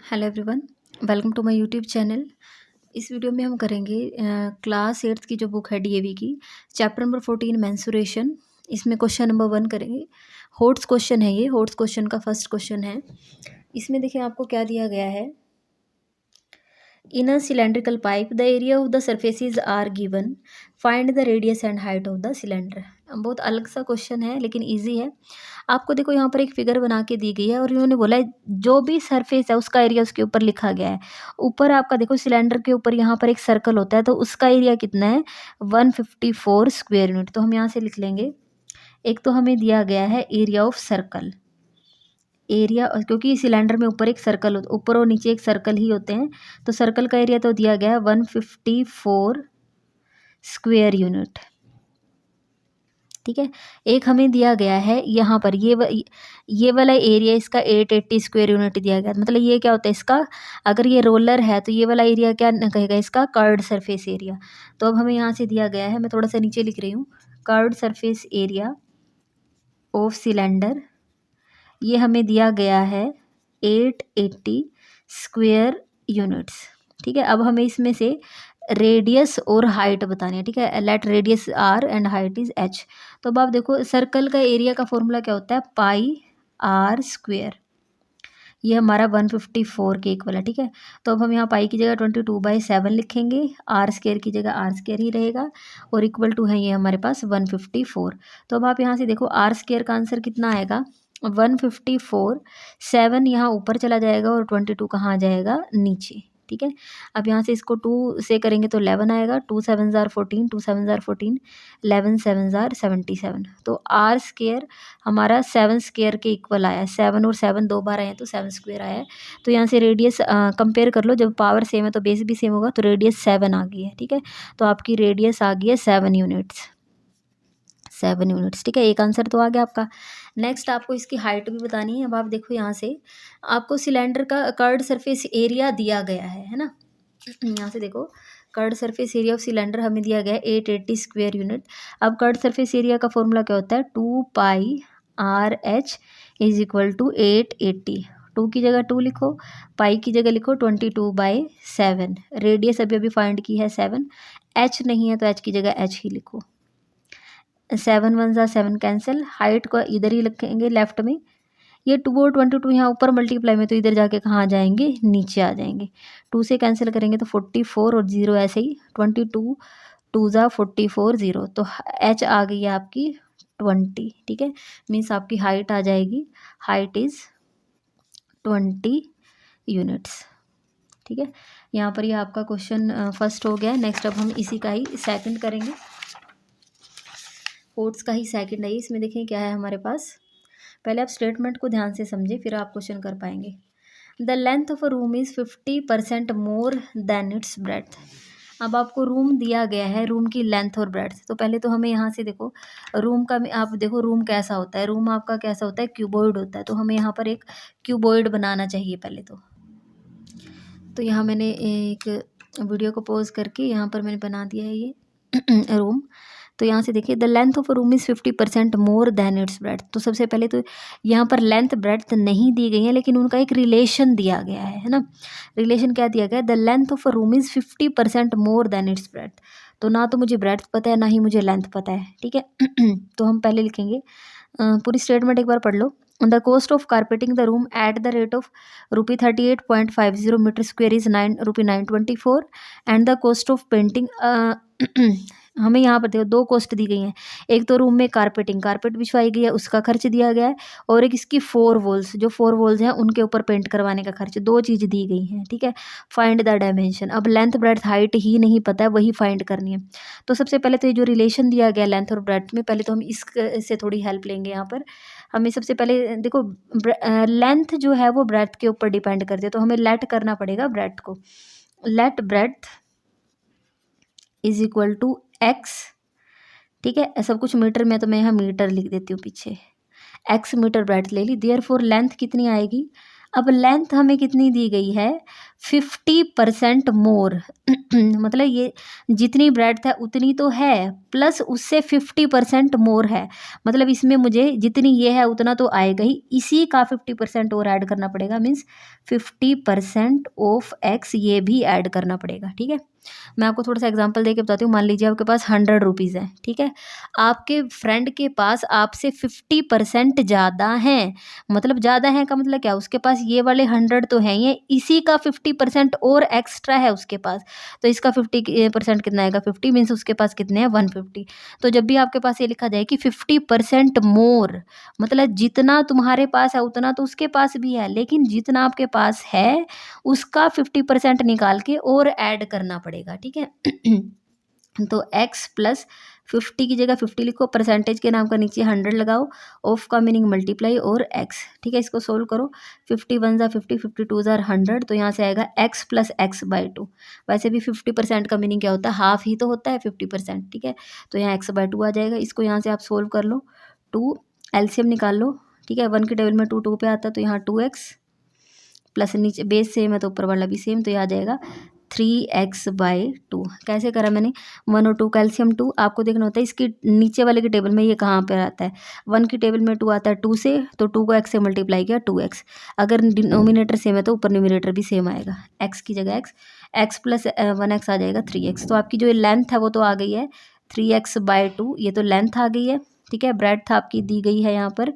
Hello everyone, welcome to my YouTube channel. इस video में हम करेंगे क्लास 8 की जो बुक है डीएवी की चैप्टर नंबर 14 मेंसुरेशन। इसमें क्वेश्चन नंबर 1 करेंगे। होट्स क्वेश्चन है ये। होट्स क्वेश्चन का फर्स्ट क्वेश्चन है। इसमें देखिए आपको क्या दिया गया है। In a cylindrical pipe the area of the surfaces are given, find the radius and height of the cylinder. बहुत अलग सा क्वेश्चन है लेकिन इजी है। आपको देखो यहाँ पर एक फिगर बना के दी गई है और इन्होंने बोला है जो भी सरफेस है उसका एरिया उसके ऊपर लिखा गया है। ऊपर आपका देखो सिलेंडर के ऊपर यहाँ पर एक सर्कल होता है तो उसका एरिया कितना है 154 स्क्वायर यूनिट। तो हम यहाँ से लिख लेंगे। एक तो हमें दिया गया है एरिया ऑफ सर्कल, एरिया, क्योंकि सिलेंडर में ऊपर एक सर्कल ऊपर और नीचे एक सर्कल ही होते हैं तो सर्कल का एरिया तो दिया गया है 154 स्क्वायर यूनिट। ठीक है। एक हमें दिया गया है यहाँ पर ये वाला एरिया इसका 880 स्क्वायर यूनिट दिया गया। मतलब ये क्या होता है इसका, अगर ये रोलर है तो ये वाला एरिया क्या कहेगा इसका, कर्व्ड सरफेस एरिया। तो अब हमें यहाँ से दिया गया है, मैं थोड़ा सा नीचे लिख रही हूँ, curved surface area of cylinder, ये हमें दिया गया है 880 स्क्वायर यूनिट्स। ठीक है। अब हमें इसमें से रेडियस और हाइट बतानी है। ठीक है। Let radius r and height is h. तो अब आप देखो सर्कल का एरिया का फॉर्मूला क्या होता है, पाई आर स्क्वेयर। ये हमारा 154 के इक्वल है। ठीक है। तो अब हम यहाँ पाई की जगह 22/7 लिखेंगे, आर स्क्वेयर की जगह आर स्क्वेयर ही रहेगा और इक्वल टू है ये हमारे पास 154। तो अब आप यहाँ से देखो आर स्क्वेयर का आंसर कितना आएगा 154। 7 यहाँ ऊपर चला जाएगा और 22 कहाँ आ जाएगा नीचे। ठीक है। अब यहाँ से इसको 2 से करेंगे तो 11 आएगा। 2 7 ज़ार 14, 2 7 ज़ार 14, 11 7 ज़ार 77। तो आर स्क्वेयर हमारा 7 स्क्वेयर के इक्वल आया है। 7 और 7 दो बार आए हैं तो 7 स्क्वेयर आया है। तो यहाँ से रेडियस कंपेयर कर लो, जब पावर सेम है तो बेस भी सेम होगा तो रेडियस 7 आ गई है। ठीक है। तो आपकी रेडियस आ गई है 7 यूनिट्स। 7 यूनिट्स। ठीक है। एक आंसर तो आ गया आपका। नेक्स्ट आपको इसकी हाइट भी बतानी है। अब आप देखो यहाँ से आपको सिलेंडर का कर्व्ड सरफेस एरिया दिया गया है ना। यहाँ से देखो curved surface area of cylinder हमें दिया गया है 880 स्क्वायर यूनिट। अब कर्व्ड सरफेस एरिया का फॉर्मूला क्या होता है, 2πRH इज इक्वल टू 880। 2 की जगह 2 लिखो, पाई की जगह लिखो 22/7। रेडियस अभी अभी फाइंड की है 7, एच नहीं है तो एच की जगह एच ही लिखो। 7 1 ज़ा 7 कैंसिल, हाइट को इधर ही लिखेंगे लेफ्ट में। ये 2 और 22 यहाँ ऊपर मल्टीप्लाई में तो इधर जाके कहाँ आ जाएंगे, नीचे आ जाएंगे। 2 से कैंसिल करेंगे तो 44 और 0 ऐसे ही 22 2 ज़ा 44 0। तो एच आ गई है आपकी 20। ठीक है। मीन्स आपकी हाइट आ जाएगी, हाइट इज़ 20 यूनिट्स। ठीक है। यहाँ पर ये आपका क्वेश्चन फर्स्ट हो गया। नेक्स्ट अब हम इसी का ही सेकंड करेंगे। कोट्स का ही सेकंड है। इसमें देखें क्या है हमारे पास। पहले आप स्टेटमेंट को ध्यान से समझें फिर आप क्वेश्चन कर पाएंगे। The length of a room is 50% more than it's breadth. अब आपको रूम दिया गया है, रूम की लेंथ और ब्रेड्थ। तो पहले तो हमें यहाँ से देखो रूम का, आप देखो रूम कैसा होता है, रूम आपका कैसा होता है, क्यूबॉइड होता है। तो हमें यहाँ पर एक क्यूबॉइड बनाना चाहिए पहले तो यहाँ मैंने एक वीडियो को पॉज करके यहाँ पर मैंने बना दिया है ये रूम। तो यहाँ से देखिए the length of a room is 50% more than it's breadth. तो सबसे पहले तो यहाँ पर लेंथ ब्रेड्थ नहीं दी गई है लेकिन उनका एक रिलेशन दिया गया है ना। रिलेशन क्या दिया गया है, the length of a room is 50% more than it's breadth. तो ना तो मुझे ब्रेड्थ पता है ना ही मुझे लेंथ पता है। ठीक है। तो हम पहले लिखेंगे, पूरी स्टेटमेंट एक बार पढ़ लो। The cost of carpeting the room at the rate of ₹38.50 metre square is ₹924 and the cost of painting. हमें यहाँ पर देखो 2 कॉस्ट दी गई हैं। एक तो रूम में कारपेट बिछवाई गई है उसका खर्च दिया गया है और एक इसकी 4 वॉल्स, जो 4 वॉल्स हैं उनके ऊपर पेंट करवाने का खर्च। 2 चीज़ दी गई हैं। ठीक है। Find the dimension. अब लेंथ ब्रेड्थ हाइट ही नहीं पता है, वही फाइंड करनी है। तो सबसे पहले तो ये जो रिलेशन दिया गया लेंथ और ब्रेड्थ में, पहले तो हम इससे थोड़ी हेल्प लेंगे। यहाँ पर हमें सबसे पहले देखो लेंथ जो है वो ब्रेड्थ के ऊपर डिपेंड करती है तो हमें लेट करना पड़ेगा ब्रेड्थ को। Let breadth is equal to x. ठीक है। सब कुछ मीटर में तो मैं यहाँ मीटर लिख देती हूँ पीछे। एक्स मीटर ब्रेड्थ ले ली। देयरफॉर लेंथ कितनी आएगी अब लेंथ हमें कितनी दी गई है, 50% मोर मतलब ये जितनी ब्रेड्थ है उतनी तो है, प्लस उससे 50% मोर है। मतलब इसमें मुझे जितनी ये है उतना तो आएगा ही, इसी का 50% और ऐड करना पड़ेगा, मीन्स 50% ऑफ एक्स ये भी ऐड करना पड़ेगा। ठीक है, मैं आपको थोड़ा सा एग्जांपल दे के बताती हूँ। मान लीजिए आपके पास 100 रुपीज़ है, ठीक है, आपके फ्रेंड के पास आपसे 50% ज़्यादा हैं। मतलब ज़्यादा है का मतलब क्या, उसके पास ये वाले 100 तो हैं, ये इसी का 50% और एक्स्ट्रा है उसके पास। तो इसका 50% कितना आएगा, 50 मीन्स उसके पास कितने हैं, 150। तो जब भी आपके पास ये लिखा जाए कि 50% मोर, मतलब जितना तुम्हारे पास है उतना तो उसके पास भी है, लेकिन जितना आपके पास है उसका 50% निकाल के और ऐड करना पड़ेगा। ठीक है तो x प्लस 50 की जगह 50 लिखो, परसेंटेज के नाम का नीचे 100 लगाओ, ऑफ का मीनिंग मल्टीप्लाई और x। ठीक है, इसको सोल्व करो, 51 ज़ा 50, 52 ज़ा 100, तो यहाँ से आएगा x प्लस x/2। वैसे भी 50% का मीनिंग क्या होता है, हाफ ही तो होता है 50%। ठीक है, तो यहाँ x/2 आ जाएगा। इसको यहाँ से आप सोल्व कर लो, 2 एलसीएम निकाल लो। ठीक है, 1 के टेबल में 2 2 पे आता है, तो यहाँ 2x प्लस नीचे बेस सेम है तो ऊपर वाला भी सेम, तो यह आ जाएगा 3x/2। कैसे करा मैंने, 1 और 2 कैल्शियम 2, आपको देखना होता है इसकी नीचे वाले के टेबल में ये कहाँ पर आता है। 1 की टेबल में 2 आता है 2 से, तो 2 को x से मल्टीप्लाई किया 2x। अगर डिनोमिनेटर सेम है तो ऊपर न्यूमिनेटर भी सेम आएगा, x की जगह x प्लस 1x आ जाएगा 3x। तो आपकी जो लेंथ है वो तो आ गई है 3x/2, ये तो लेंथ आ गई है। ठीक है, ब्रेड्थ आपकी दी गई है यहाँ पर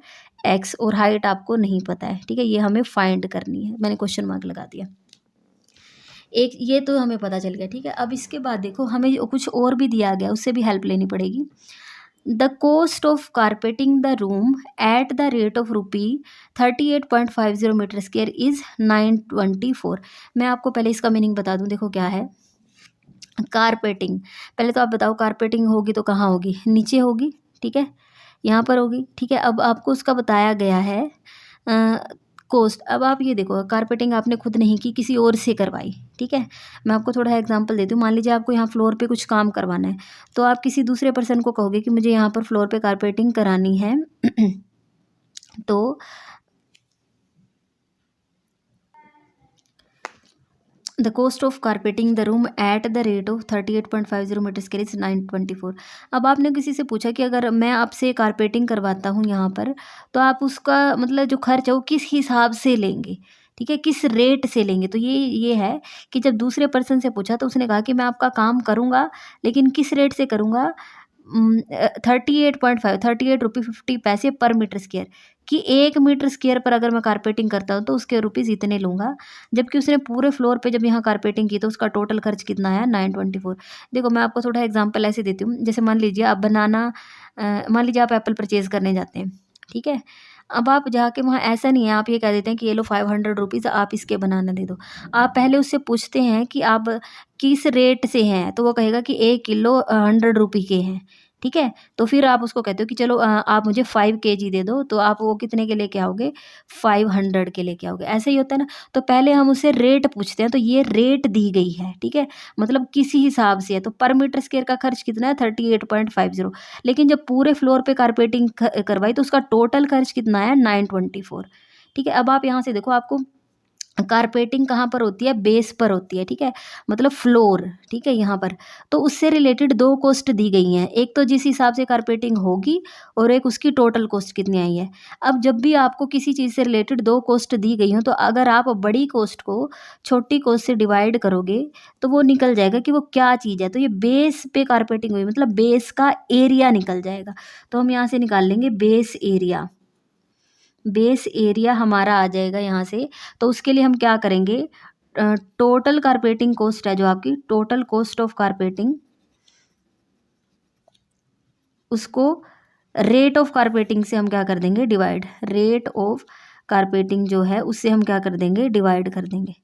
x, और हाइट आपको नहीं पता है। ठीक है, ये हमें फाइंड करनी है, मैंने क्वेश्चन मार्क लगा दिया। एक ये तो हमें पता चल गया। ठीक है, अब इसके बाद देखो हमें कुछ और भी दिया गया, उससे भी हेल्प लेनी पड़ेगी। The cost of carpeting the room at the rate of ₹38.50 metre square is 924। मैं आपको पहले इसका मीनिंग बता दूं, देखो क्या है कारपेटिंग। पहले तो आप बताओ कारपेटिंग होगी तो कहाँ होगी, नीचे होगी। ठीक है, यहाँ पर होगी। ठीक है, अब आपको उसका बताया गया है कॉस्ट। अब आप ये देखो, कारपेटिंग आपने खुद नहीं की, किसी और से करवाई। ठीक है, मैं आपको थोड़ा एग्जांपल देती हूँ। मान लीजिए आपको यहाँ फ्लोर पे कुछ काम करवाना है, तो आप किसी दूसरे पर्सन को कहोगे कि मुझे यहाँ पर फ्लोर पे कारपेटिंग करानी है तो the cost of carpeting the room at the rate of 38.50 metre square is 924। अब आपने किसी से पूछा कि अगर मैं आपसे कारपेटिंग करवाता हूँ यहाँ पर, तो आप उसका मतलब जो खर्च है वो किस हिसाब से लेंगे। ठीक है, किस रेट से लेंगे। तो ये है कि जब दूसरे पर्सन से पूछा तो उसने कहा कि मैं आपका काम करूँगा, लेकिन किस रेट से करूँगा, 38.50 पर मीटर स्क्वेयर, कि 1 मीटर स्क्वेयर पर अगर मैं कारपेटिंग करता हूँ तो उसके रुपीज़ इतने लूँगा। जबकि उसने पूरे फ्लोर पे जब यहाँ कारपेटिंग की तो उसका टोटल खर्च कितना है, 924। देखो मैं आपको थोड़ा एग्जांपल ऐसे देती हूँ, जैसे मान लीजिए आप मान लीजिए आप एप्पल परचेज़ करने जाते हैं। ठीक है, अब आप जाके वहाँ ऐसा नहीं है, आप ये कह देते हैं कि ये लो 500 रुपीज़ आप इसके बनाना दे दो। आप पहले उससे पूछते हैं कि आप किस रेट से हैं, तो वो कहेगा कि 1 किलो 100 रुपये के हैं। ठीक है, तो फिर आप उसको कहते हो कि चलो आप मुझे 5 केजी दे दो, तो आप वो कितने के लेके आओगे, 500 के लेके आओगे। ऐसा ही होता है ना, तो पहले हम उससे रेट पूछते हैं, तो ये रेट दी गई है। ठीक है, मतलब किसी हिसाब से है, तो पर मीटर स्क्वेयर का खर्च कितना है, 38.50। लेकिन जब पूरे फ्लोर पे कारपेटिंग करवाई तो उसका टोटल खर्च कितना है, 924। ठीक है, अब आप यहाँ से देखो, आपको कारपेटिंग कहाँ पर होती है, बेस पर होती है। ठीक है, मतलब फ्लोर। ठीक है, यहाँ पर तो उससे रिलेटेड 2 कॉस्ट दी गई हैं, एक तो जिस हिसाब से कारपेटिंग होगी और एक उसकी टोटल कॉस्ट कितनी आई है। अब जब भी आपको किसी चीज़ से रिलेटेड 2 कॉस्ट दी गई हो, तो अगर आप बड़ी कॉस्ट को छोटी कॉस्ट से डिवाइड करोगे तो वो निकल जाएगा कि वो क्या चीज़ है। तो ये बेस पे कारपेटिंग हुई, मतलब बेस का एरिया निकल जाएगा। तो हम यहाँ से निकाल लेंगे बेस एरिया। बेस एरिया हमारा आ जाएगा यहाँ से। तो उसके लिए हम क्या करेंगे, टोटल कारपेटिंग कॉस्ट है जो आपकी टोटल कॉस्ट ऑफ कारपेटिंग, उसको रेट ऑफ कारपेटिंग से हम क्या कर देंगे, डिवाइड। रेट ऑफ कारपेटिंग जो है उससे हम क्या कर देंगे, डिवाइड कर देंगे।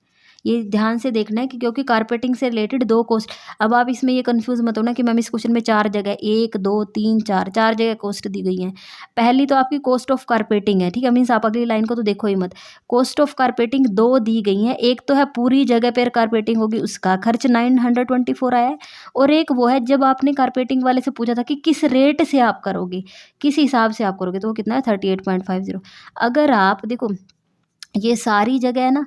ये ध्यान से देखना है कि क्योंकि कारपेटिंग से रिलेटेड 2 कॉस्ट। अब आप इसमें ये कंफ्यूज मत होना कि मैम इस क्वेश्चन में 4 जगह 1 2 3 4 जगह कॉस्ट दी गई हैं। पहली तो आपकी कॉस्ट ऑफ कारपेटिंग है। ठीक है, मीन्स आप अगली लाइन को तो देखो ही मत। कॉस्ट ऑफ कारपेटिंग 2 दी गई हैं, एक तो है पूरी जगह पर कारपेटिंग होगी उसका खर्च 924 आया है, और एक वो है जब आपने कारपेटिंग वाले से पूछा था कि किस रेट से आप करोगे, किस हिसाब से आप करोगे, तो वो कितना है 38.50। अगर आप देखो ये सारी जगह है ना,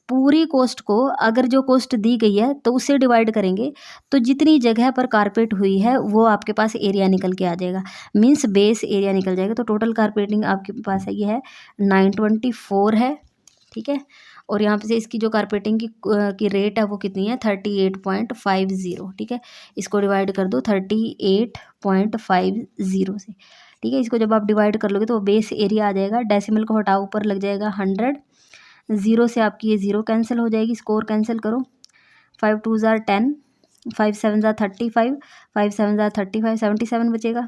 पूरी कोस्ट को अगर जो कोस्ट दी गई है तो उससे डिवाइड करेंगे, तो जितनी जगह पर कारपेट हुई है वो आपके पास एरिया निकल के आ जाएगा, मीन्स बेस एरिया निकल जाएगा। तो टोटल कारपेटिंग आपके पास है, ये है 924 है, ठीक है। और यहाँ पे से इसकी जो कारपेटिंग की रेट है वो कितनी है, 38.50, ठीक है। इसको डिवाइड कर दो 38.50 से, ठीक है। इसको जब आप डिवाइड कर लोगे तो बेस एरिया आ जाएगा, डेसिमल को हटाओ, ऊपर लग जाएगा 100, ज़ीरो से आपकी ये ज़ीरो कैंसिल हो जाएगी, स्कोर कैंसिल करो, 5 2 ज़ार 10, 5 7 ज़ार 35, 5 7 ज़ार 35, 77 बचेगा,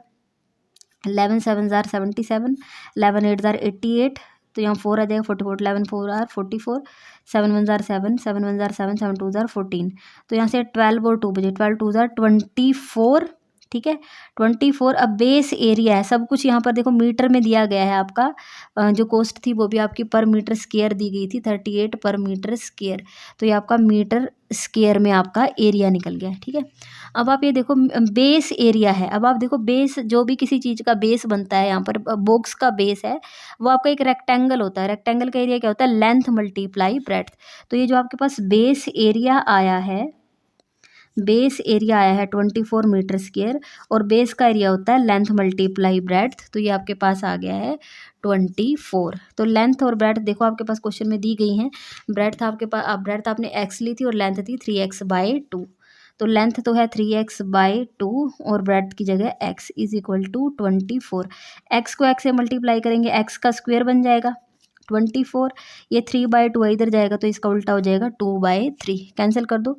11 7 ज़ार 77, 11 8 ज़ार 88, तो यहाँ 4 आ जाएगा, 44, 11 4 आर 44, 7 1 ज़ार 7, 7 1 ज़ार 7, 7 2 ज़ार 14, तो यहाँ से 12 और 2 बजे, 12 2 ज़ार 24, ठीक है, 24। अब बेस एरिया है, सब कुछ यहाँ पर देखो मीटर में दिया गया है आपका, जो कोस्ट थी वो भी आपकी पर मीटर स्क्वायर दी गई थी, 38 पर मीटर स्क्वायर, तो ये आपका मीटर स्क्वायर में आपका एरिया निकल गया है, ठीक है। अब आप ये देखो बेस एरिया है, अब आप देखो बेस, जो भी किसी चीज़ का बेस बनता है, यहाँ पर बॉक्स का बेस है वो आपका एक रेक्टेंगल होता है, रेक्टेंगल का एरिया क्या होता है, लेंथ मल्टीप्लाई ब्रेड्थ। तो ये जो आपके पास बेस एरिया आया है, बेस एरिया आया है 24 मीटर स्क्वायर, और बेस का एरिया होता है लेंथ मल्टीप्लाई ब्रेड्थ, तो ये आपके पास आ गया है 24। तो लेंथ और ब्रेड्थ देखो आपके पास क्वेश्चन में दी गई हैं, ब्रेड्थ आपके पास, ब्रेड्थ आपने x ली थी और लेंथ थी 3x/2, तो लेंथ तो है 3x/2 और ब्रेड्थ की जगह x is equal to 24। x को x से मल्टीप्लाई करेंगे, x का स्क्वायर बन जाएगा 24, ये 3/2 है, इधर जाएगा तो इसका उल्टा हो जाएगा 2/3, कैंसिल कर दो,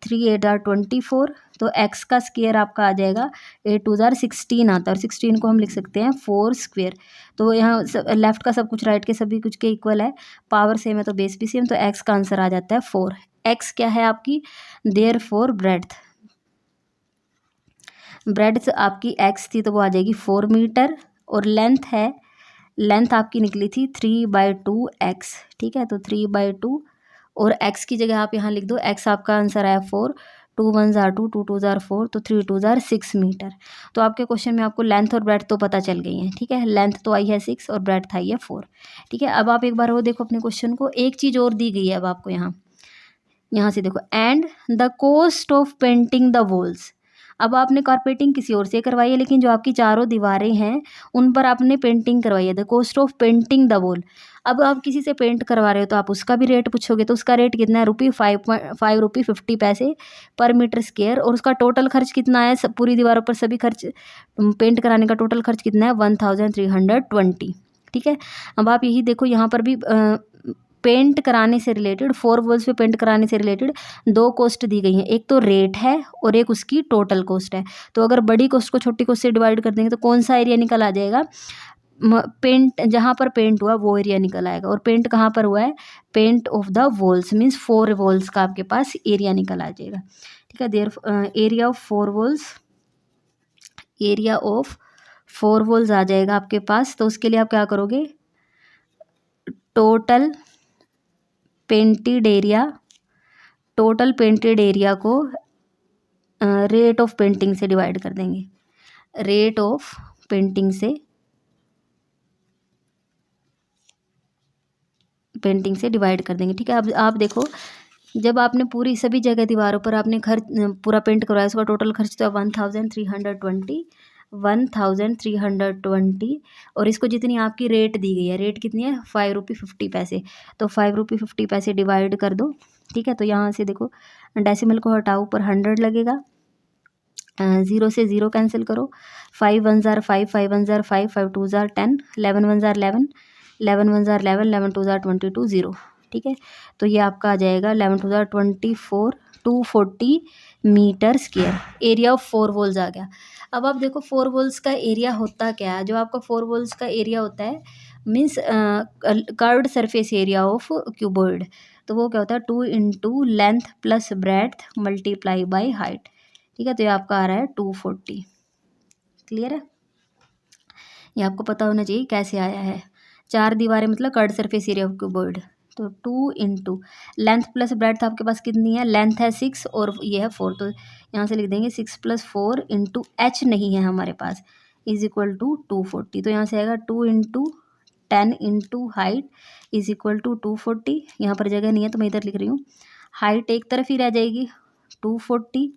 3 8 ज़ार 24, तो x का स्क्वायर आपका आ जाएगा 8 2 ज़ार 16 आता है, और 16 को हम लिख सकते हैं 4 स्क्वायर। तो यहाँ लेफ्ट का सब कुछ राइट के सभी कुछ के इक्वल है, पावर सेम है तो बेस भी सेम, तो x का आंसर आ जाता है 4। x क्या है आपकी, देयरफॉर ब्रेड्थ आपकी x थी तो वो आ जाएगी 4 मीटर, और लेंथ है, लेंथ आपकी निकली थी 3/2x, ठीक है, तो 3/2, और x की जगह आप यहाँ लिख दो, x आपका आंसर आया 4, 2 1 ज़ार 2, 2 2 ज़ार 4, तो 3 2 ज़ार 6 मीटर। तो आपके क्वेश्चन में आपको लेंथ और ब्रेड्थ तो पता चल गई है, ठीक है, लेंथ तो आई है 6 और ब्रेड्थ आई है 4, ठीक है। अब आप एक बार वो देखो अपने क्वेश्चन को, एक चीज़ और दी गई है अब आपको यहाँ से देखो, and the cost of painting the walls. अब आपने कारपेटिंग किसी और से करवाई है, लेकिन जो आपकी चारों दीवारें हैं उन पर आपने पेंटिंग करवाई है, the cost of painting the wall. अब आप किसी से पेंट करवा रहे हो तो आप उसका भी रेट पूछोगे, तो उसका रेट कितना है, ₹5.50 पर मीटर स्क्वायर, और उसका टोटल खर्च कितना है, सब पूरी दीवारों पर सभी खर्च पेंट कराने का टोटल खर्च कितना है, 1320, ठीक है। अब आप यही देखो, यहाँ पर भी पेंट कराने से रिलेटेड, 4 वॉल्स पे पेंट कराने से रिलेटेड 2 कॉस्ट दी गई हैं, एक तो रेट है और एक उसकी टोटल कॉस्ट है। तो अगर बड़ी कॉस्ट को छोटी कॉस्ट से डिवाइड कर देंगे तो कौन सा एरिया निकल आ जाएगा, पेंट जहाँ पर पेंट हुआ वो एरिया निकल आएगा, और पेंट कहाँ पर हुआ है, paint of the walls, means 4 walls का आपके पास एरिया निकल आ जाएगा, ठीक है। Their area of 4 walls, area of 4 walls आ जाएगा आपके पास। तो उसके लिए आप क्या करोगे, टोटल पेंटेड एरिया को रेट ऑफ पेंटिंग से डिवाइड कर देंगे, रेट ऑफ पेंटिंग से डिवाइड कर देंगे, ठीक है। अब आप देखो, जब आपने पूरी सभी जगह दीवारों पर आपने खर्च पूरा पेंट करवाया, उसका टोटल खर्च तो 1320, और इसको जितनी आपकी रेट दी गई है, रेट कितनी है, ₹5.50, तो ₹5.50 डिवाइड कर दो, ठीक है। तो यहाँ से देखो, डेसिमल को हटाओ, ऊपर 100 लगेगा, 0 से 0 कैंसिल करो, 5 1 ज़ार 5, 5 1 ज़ार 5, 5 2 ज़ार 10, 11 1 ज़ार 11, 11 1 ज़ार 11, 11 2 ज़ार 22, 0, ठीक है। तो ये आपका आ जाएगा 11 2 ज़ार 24, 240 metre square, area of 4 walls आ गया। अब आप देखो 4 वॉल्स का एरिया होता क्या है, जो आपका 4 वॉल्स का एरिया होता है, means curved surface area of cuboid, तो वो क्या होता है, 2 into length plus breadth multiply by height, ठीक है। तो ये आपका आ रहा है 240, क्लियर है। ये आपको पता होना चाहिए कैसे आया है, 4 दीवारें मतलब curved surface area of cuboid, तो 2 इंटू लेंथ प्लस ब्रेड्थ आपके पास कितनी है, लेंथ है 6 और ये है 4, तो यहाँ से लिख देंगे 6 + 4 इंटू h नहीं है हमारे पास, इज इक्वल टू 240, तो यहाँ से आएगा 2 into 10 into height is equal to 240। यहाँ पर जगह नहीं है तो मैं इधर लिख रही हूँ। हाइट एक तरफ ही रह जाएगी 240,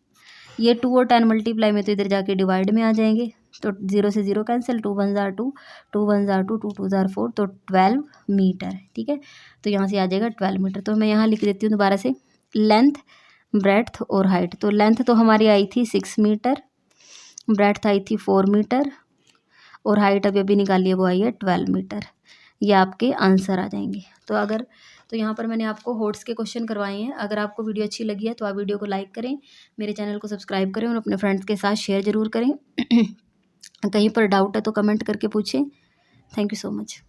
ये 2 और 10 मल्टीप्लाई में तो इधर जाके डिवाइड में आ जाएंगे, तो 0 से 0 कैंसिल, 2 1 जार 2, 2 1 जार 2, 2 2 जार 4, तो 12 मीटर। ठीक है, तो यहाँ से आ जाएगा 12 मीटर। तो मैं यहाँ लिख देती हूँ दोबारा से, लेंथ, ब्रेड्थ और हाइट। तो लेंथ तो हमारी आई थी 6 मीटर, ब्रेड्थ आई थी 4 मीटर, और हाइट अभी निकालिए वो आई है 12 मीटर। ये आपके आंसर आ जाएंगे। तो यहाँ पर मैंने आपको होट्स के क्वेश्चन करवाए हैं। अगर आपको वीडियो अच्छी लगी है तो आप वीडियो को लाइक करें, मेरे चैनल को सब्सक्राइब करें और अपने फ्रेंड्स के साथ शेयर ज़रूर करें। कहीं पर डाउट है तो कमेंट करके पूछें। Thank you so much.